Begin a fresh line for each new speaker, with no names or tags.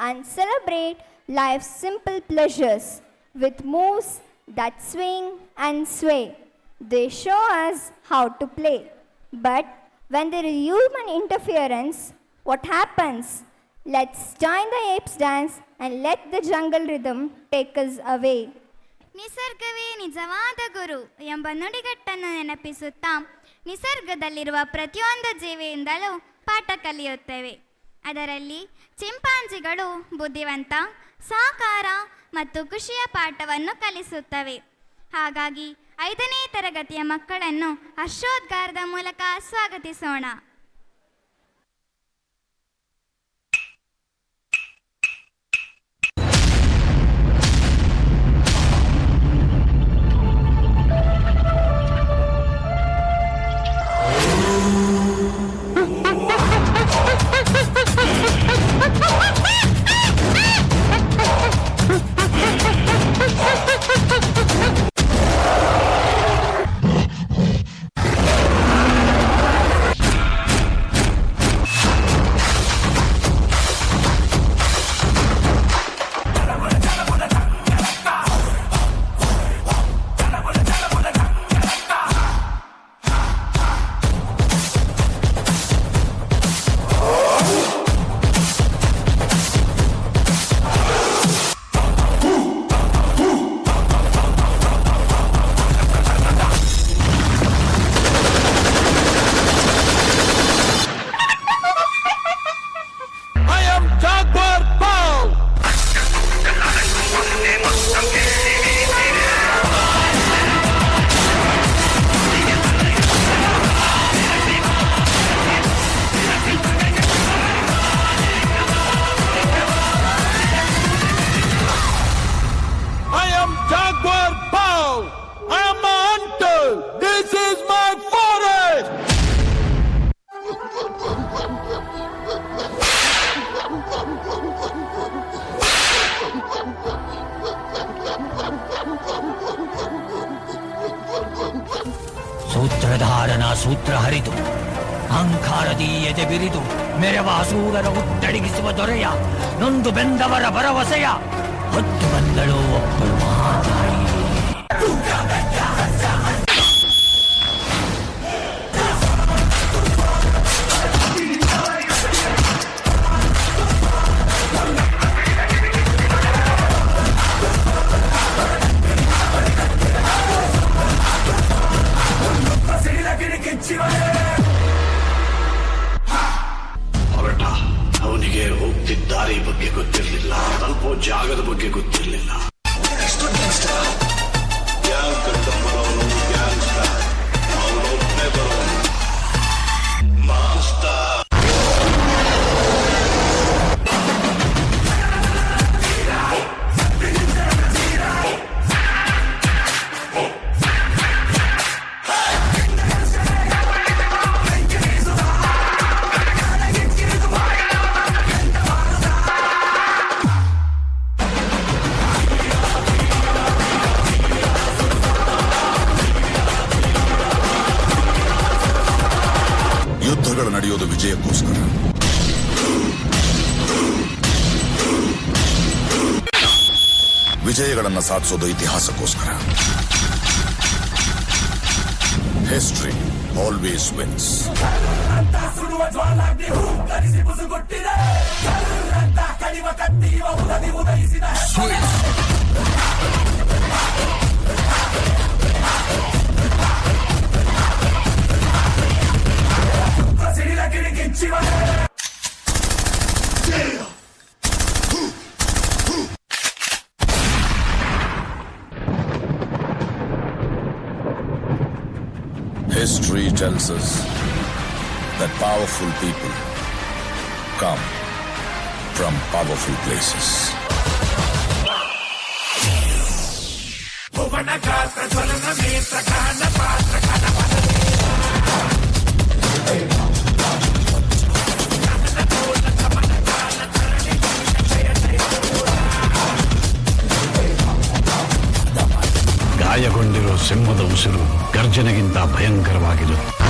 and celebrate life's simple pleasures with moves that swing and sway. They show us how to play. But when there is human interference, what happens? Let's join the apes dance and let the jungle rhythm take us away.
ನಿಸರ್ಗವೇ ನಿಜವಾದ ಗುರು ಎಂಬ ನುಡಿಗಟ್ಟನ್ನು ನೆನಪಿಸುತ್ತಾ ನಿಸರ್ಗದಲ್ಲಿರುವ ಪ್ರತಿಯೊಂದು ಜೀವಿಯಿಂದಲೂ ಪಾಠ ಕಲಿಯುತ್ತೇವೆ. ಅದರಲ್ಲಿ ಚಿಂಪಾಂಜಿಗಳು ಬುದ್ಧಿವಂತ, ಸಹಕಾರ ಮತ್ತು ಖುಷಿಯ ಪಾಠವನ್ನು ಕಲಿಸುತ್ತವೆ. ಹಾಗಾಗಿ 5ನೇ ತರಗತಿಯ ಮಕ್ಕಳನ್ನು ಹರ್ಷೋದ್ಗಾರದ ಮೂಲಕ ಸ್ವಾಗತಿಸೋಣ.
ಸೂತ್ರಧಾರನ ಸೂತ್ರ ಹರಿದು ಅಹಂಕಾರದಿ ಎದೆ ಬಿರಿದು ಮೆರವ ಅಸೂರರ ಉದ್ದಡಗಿಸುವ ದೊರೆಯ ನೊಂದು ಬೆಂದವರ ಭರವಸೆಯ ಹೊತ್ತು ಬಂದಳು ಒಬ್ಬಳು ಮಹಾತಾಯಿ.
ಅವನಿಗೆ ಹೋಗ್ತಿದ್ದಾರಿ ಬಗ್ಗೆ ಗೊತ್ತಿರಲಿಲ್ಲ, ತಲುಪೋ ಜಾಗದ ಬಗ್ಗೆ ಗೊತ್ತಿರಲಿಲ್ಲ. ಅವನೊಬ್ಬನೇ ಬರೋನು ಮಾಸ್ಟರ್. ಯುದ್ಧಗಳು ನಡೆಯೋದು ವಿಜಯಕ್ಕೋಸ್ಕರ. ವಿಜಯಗಳನ್ನು ಸಾಧಿಸೋದು ಇತಿಹಾಸಕ್ಕೋಸ್ಕರ. History always wins. History tells us that powerful people come from powerful places.
ಗಾಯಗೊಂಡಿರೋ ಸಿಂಹದ ಉಸಿರು ಗರ್ಜನೆಗಿಂತ ಭಯಂಕರವಾಗಿರುತ್ತೆ.